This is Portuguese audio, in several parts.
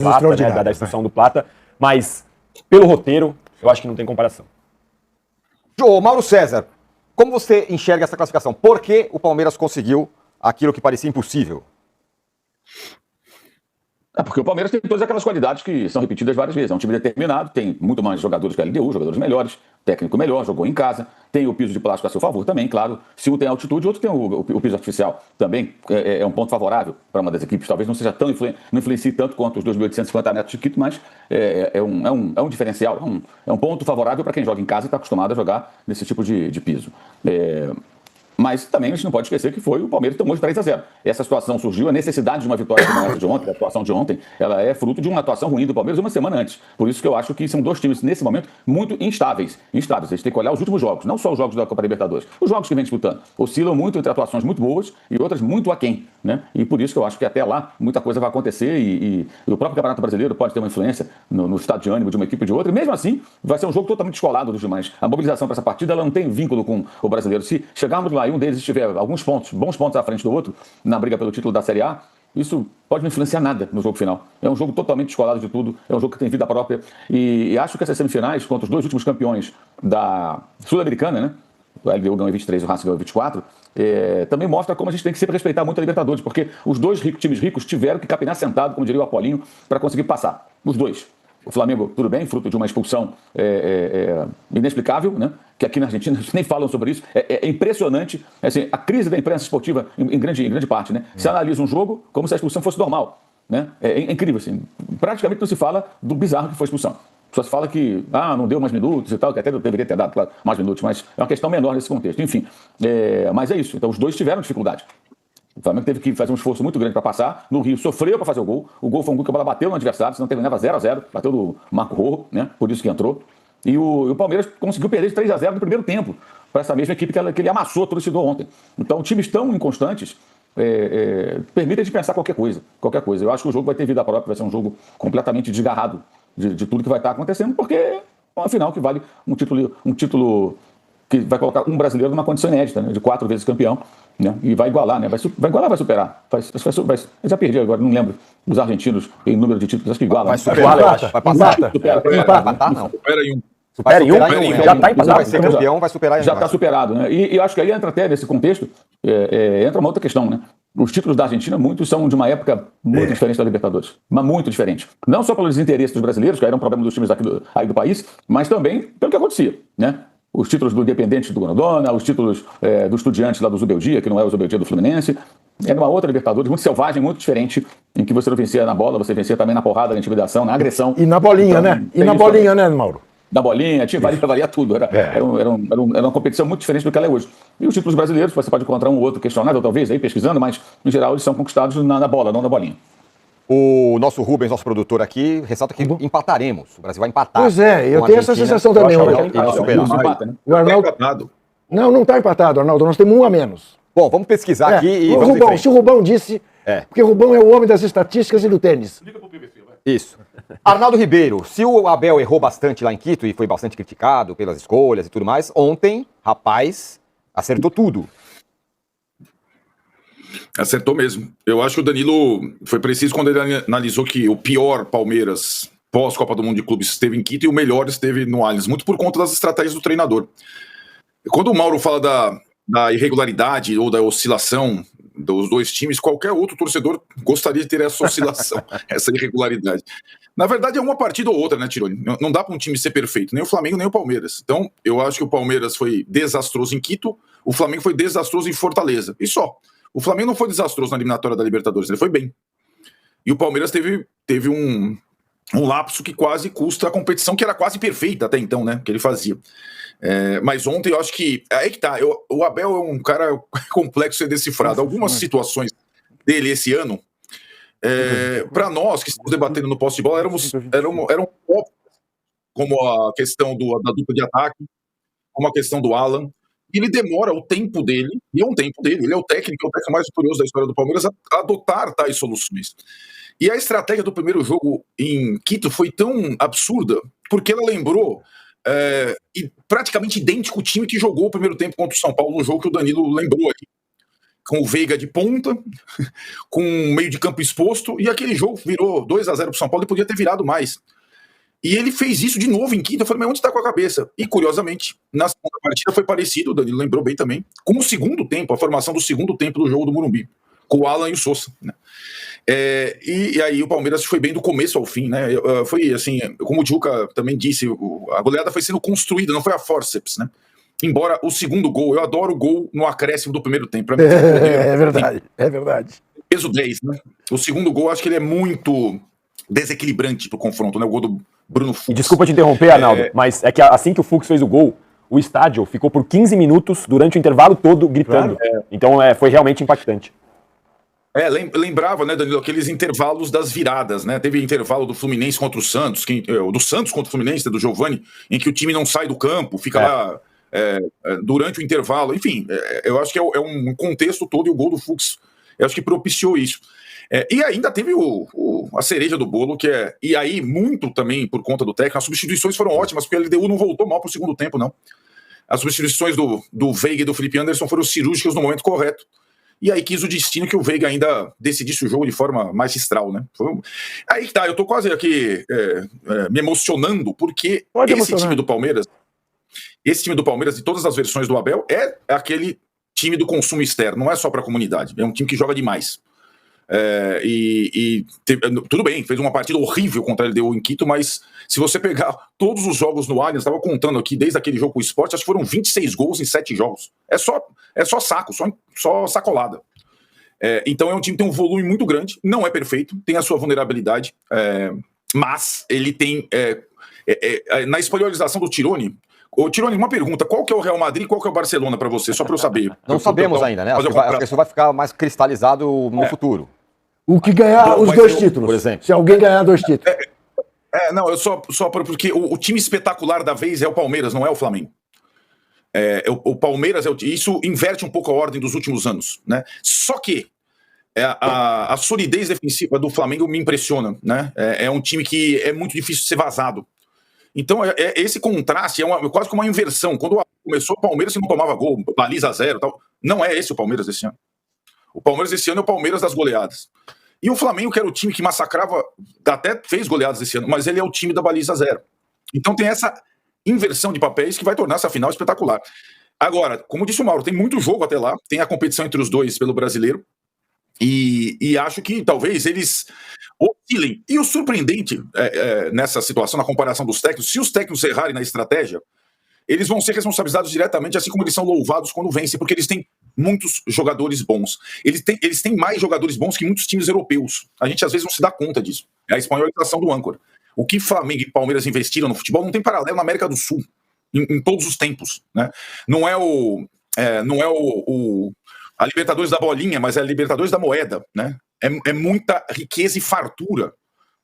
Plata, né, da expulsão do Plata, mas pelo roteiro, eu acho que não tem comparação. Ô, Mauro César, como você enxerga essa classificação? Por que o Palmeiras conseguiu aquilo que parecia impossível? Porque o Palmeiras tem todas aquelas qualidades que são repetidas várias vezes. É um time determinado, tem muito mais jogadores que a LDU, jogadores melhores, técnico melhor, jogou em casa, tem o piso de plástico a seu favor também, claro. Se um tem altitude, o outro tem o piso artificial também. É um ponto favorável para uma das equipes. Talvez não seja tão não influencie tanto quanto os 2.850 metros de Quito, mas é um diferencial, é um ponto favorável para quem joga em casa e está acostumado a jogar nesse tipo de piso. Mas também a gente não pode esquecer que foi o Palmeiras que tomou de 3-0. Essa situação surgiu, a necessidade de uma vitória como essa de ontem, a atuação de ontem, ela é fruto de uma atuação ruim do Palmeiras uma semana antes. Por isso que eu acho que são dois times, nesse momento, muito instáveis. A gente tem que olhar os últimos jogos, não só os jogos da Copa Libertadores. Os jogos que vem disputando oscilam muito entre atuações muito boas e outras muito aquém, né? E por isso que eu acho que até lá muita coisa vai acontecer e o próprio Campeonato Brasileiro pode ter uma influência no estado de ânimo de uma equipe e de outra. E mesmo assim, vai ser um jogo totalmente descolado dos demais. A mobilização para essa partida ela não tem vínculo com o brasileiro. Se chegarmos lá e um deles estiver alguns pontos, bons pontos à frente do outro, na briga pelo título da Série A, isso pode não influenciar nada no jogo final. É um jogo totalmente descolado de tudo, é um jogo que tem vida própria. E acho que essas semifinais, contra os dois últimos campeões da Sul-Americana, né? O LDU ganhou 23, o Racing ganhou 24, também mostra como a gente tem que sempre respeitar muito a Libertadores, porque os dois times ricos tiveram que capinar sentado, como diria o Apolinho, para conseguir passar. Os dois. O Flamengo, tudo bem, fruto de uma expulsão inexplicável, né? Que aqui na Argentina nem falam sobre isso. É impressionante assim, a crise da imprensa esportiva em grande parte. Né? Se analisa um jogo como se a expulsão fosse normal. Né? É incrível. Assim. Praticamente não se fala do bizarro que foi a expulsão. Só se fala que não deu mais minutos e tal, que até deveria ter dado, claro, mais minutos, mas é uma questão menor nesse contexto. Enfim, mas é isso. Então os dois tiveram dificuldade. O Flamengo teve que fazer um esforço muito grande para passar. No Rio sofreu para fazer o gol. O gol foi um gol que a bola bateu no adversário, senão terminava 0-0. Bateu do Marco Rojo, né? Por isso que entrou. E o Palmeiras conseguiu perder de 3-0 no primeiro tempo para essa mesma equipe que ele amassou todo esse gol ontem. Então, times tão inconstantes permitem de pensar qualquer coisa. Eu acho que o jogo vai ter vida própria, vai ser um jogo completamente desgarrado de tudo que vai estar acontecendo, porque é uma final que vale um título que vai colocar um brasileiro numa condição inédita, né? De 4 vezes campeão. Né? E vai igualar, né? Vai igualar, vai superar. Eu já perdi agora, não lembro. Os argentinos, em número de títulos, acho que iguala. Vai superar, eu acho. Vai passar. Supera em um. Supera em um. Já está empatado. Vai ser campeão, vai superar em um. Já está superado, né? E eu acho que aí entra até nesse contexto, entra uma outra questão, né? Os títulos da Argentina, muitos são de uma época muito diferente da Libertadores. Mas muito diferente. Não só pelo desinteresse dos brasileiros, que era um problema dos times aí do país, mas também pelo que acontecia, né? Os títulos do Independente do Grondona, os títulos do Estudiantes lá do Zubeldia, que não é o Zubeldia do Fluminense. Era uma outra Libertadores, muito selvagem, muito diferente, em que você não vencia na bola, você vencia também na porrada, na intimidação, na agressão. E na bolinha, então, né? E na bolinha, né, Mauro? Na bolinha, valia tudo. Era uma competição muito diferente do que ela é hoje. E os títulos brasileiros, você pode encontrar um ou outro questionável, talvez, aí pesquisando, mas, em geral, eles são conquistados na bola, não na bolinha. O nosso Rubens, nosso produtor aqui, ressalta que empataremos. O Brasil vai empatar. Pois eu tenho essa sensação também. O Arnaldo... Não está empatado, Arnaldo. Nós temos um a menos. Bom, vamos pesquisar aqui e vamos Rubão, se o Rubão disse... Porque o Rubão é o homem das estatísticas e do tênis. Liga pro BBC, vai. Isso. Arnaldo Ribeiro, se o Abel errou bastante lá em Quito e foi bastante criticado pelas escolhas e tudo mais, ontem, rapaz, acertou tudo. Acertou mesmo. Eu acho que o Danilo foi preciso quando ele analisou que o pior Palmeiras pós-Copa do Mundo de Clubes esteve em Quito e o melhor esteve no Allianz, muito por conta das estratégias do treinador. Quando o Mauro fala da irregularidade ou da oscilação dos dois times, qualquer outro torcedor gostaria de ter essa oscilação, essa irregularidade. Na verdade é uma partida ou outra, né, Tironi? Não dá para um time ser perfeito, nem o Flamengo nem o Palmeiras. Então eu acho que o Palmeiras foi desastroso em Quito, o Flamengo foi desastroso em Fortaleza, e só. O Flamengo não foi desastroso na eliminatória da Libertadores, ele foi bem. E o Palmeiras teve um lapso que quase custa a competição, que era quase perfeita até então, né? Que ele fazia. Mas ontem eu acho que... Aí que tá, o Abel é um cara complexo de decifrado. Algumas situações dele esse ano, para nós que estamos debatendo no posse de bola, eram como a questão da dupla de ataque, como a questão do Alan. E ele demora o tempo dele, e é um tempo dele, ele é o técnico mais vitorioso da história do Palmeiras, a adotar tais soluções. E a estratégia do primeiro jogo em Quito foi tão absurda, porque ela lembrou praticamente idêntico o time que jogou o primeiro tempo contra o São Paulo, no jogo que o Danilo lembrou aqui. com o Veiga de ponta, com um meio de campo exposto, e aquele jogo virou 2-0 pro São Paulo e podia ter virado mais. E ele fez isso de novo em quinta. Eu falei, mas onde está com a cabeça? E, curiosamente, na segunda partida foi parecido, o Danilo lembrou bem também, com o segundo tempo, a formação do segundo tempo do jogo do Morumbi, com o Alan e o Sousa, né? E aí o Palmeiras foi bem do começo ao fim, né? Foi assim, como o Juca também disse, a goleada foi sendo construída, não foi a forceps, né? Embora o segundo gol, eu adoro o gol no acréscimo do primeiro tempo. Pra mim, É verdade, é verdade. Peso 10, né? O segundo gol, acho que ele é muito desequilibrante pro confronto, né? O gol do Bruno Fux. Desculpa te interromper, Arnaldo, mas é que assim que o Fux fez o gol, o estádio ficou por 15 minutos durante o intervalo todo gritando. Claro. Então foi realmente impactante. Lembrava, né, Danilo, aqueles intervalos das viradas, né? Teve intervalo do Fluminense contra o Santos, do Santos contra o Fluminense, do Giovani, em que o time não sai do campo, fica lá durante o intervalo. Enfim, eu acho que é um contexto todo, e o gol do Fux, eu acho que propiciou isso. E ainda teve a cereja do bolo, e aí muito também por conta do técnico, as substituições foram ótimas, porque a LDU não voltou mal pro segundo tempo, não. As substituições do Veiga e do Felipe Anderson foram cirúrgicas no momento correto. E aí quis o destino que o Veiga ainda decidisse o jogo de forma magistral, né? Aí que tá, eu tô quase aqui me emocionando, porque esse time do Palmeiras, de todas as versões do Abel, é aquele time do consumo externo, não é só pra comunidade, é um time que joga demais. Tudo bem, fez uma partida horrível contra a LDU em Quito, mas se você pegar todos os jogos no Allianz, estava contando aqui, desde aquele jogo com o Sport, acho que foram 26 gols em 7 jogos. É só saco, só sacolada. Então é um time que tem um volume muito grande, não é perfeito, tem a sua vulnerabilidade, mas ele tem, na espanholização do Tirone. Ô, Tirone, uma pergunta, qual que é o Real Madrid e qual que é o Barcelona para você, só para eu saber? Não sabemos ainda, né? Acho que isso vai ficar mais cristalizado no futuro. O que ganhar os dois títulos, por exemplo. Se alguém ganhar 2 títulos. Não, eu só porque o time espetacular da vez é o Palmeiras, não é o Flamengo. O Palmeiras isso inverte um pouco a ordem dos últimos anos, né? Só que a solidez defensiva do Flamengo me impressiona, né? É um time que é muito difícil de ser vazado. Então, esse contraste é quase como uma inversão. Quando começou o Palmeiras, você não tomava gol, baliza 0 e tal. Não é esse o Palmeiras desse ano. O Palmeiras desse ano é o Palmeiras das goleadas. E o Flamengo, que era o time que massacrava, até fez goleadas esse ano, mas ele é o time da baliza 0. Então tem essa inversão de papéis que vai tornar essa final espetacular. Agora, como disse o Mauro, tem muito jogo até lá, tem a competição entre os dois pelo brasileiro, e acho que talvez eles oscilem. E o surpreendente nessa situação, na comparação dos técnicos, se os técnicos errarem na estratégia, eles vão ser responsabilizados diretamente, assim como eles são louvados quando vencem, porque eles têm muitos jogadores bons. Eles têm mais jogadores bons que muitos times europeus. A gente às vezes não se dá conta disso. É a espanholização do âncora. O que Flamengo e Palmeiras investiram no futebol não tem paralelo na América do Sul, em todos os tempos, né? Não é a Libertadores da bolinha, mas é a Libertadores da moeda, né? É muita riqueza e fartura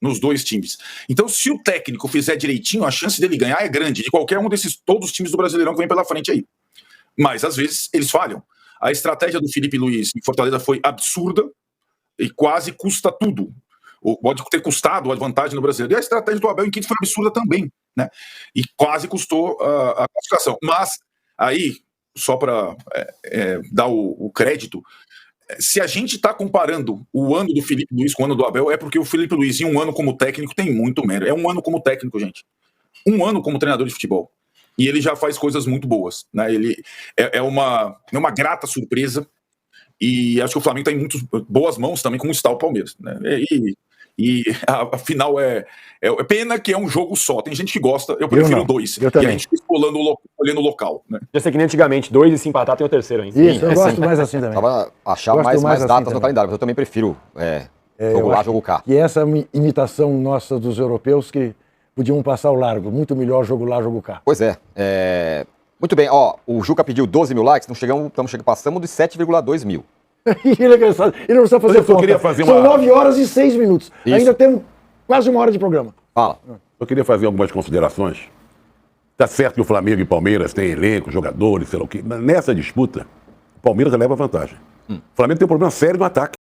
nos dois times. Então, se o técnico fizer direitinho, a chance dele ganhar é grande, de qualquer um todos os times do Brasileirão que vem pela frente aí. Mas, às vezes, eles falham. A estratégia do Felipe Luiz em Fortaleza foi absurda e quase custa tudo. Ou pode ter custado a vantagem no Brasileiro. E a estratégia do Abel em Quito foi absurda também, né? E quase custou a classificação. Mas, aí, só para dar o crédito, se a gente está comparando o ano do Felipe Luiz com o ano do Abel, é porque o Felipe Luiz, em um ano como técnico, tem muito mérito. É um ano como técnico, gente. Um ano como treinador de futebol. E ele já faz coisas muito boas, né? Ele é uma grata surpresa. E acho que o Flamengo está em muito boas mãos também, como está o Palmeiras, né? E a final é pena que é um jogo só. Tem gente que gosta, eu prefiro 2. Eu também. E a gente fica escolhendo o local, né? Já sei que nem antigamente, 2 e se empatar tem o terceiro ainda. Isso, eu gosto mais assim também. Tava achar Gosto mais mais assim datas também. no calendário, mas eu também prefiro jogo lá, jogo cá. E essa imitação nossa dos europeus que podiam passar ao largo. Muito melhor jogo lá, jogo cá. Pois é. Muito bem, ó, o Juca pediu 12 mil likes, passamos de 7,2 mil. Ele é engraçado. Ele não precisa fazer Eu só conta. queria fazer São uma- 9 horas e 6 minutos. Isso. Ainda temos quase 1 hora de programa. Fala. Eu queria fazer algumas considerações. Tá certo que o Flamengo e Palmeiras têm elenco, jogadores, sei lá o quê. Mas nessa disputa, o Palmeiras leva vantagem. O Flamengo tem um problema sério no ataque.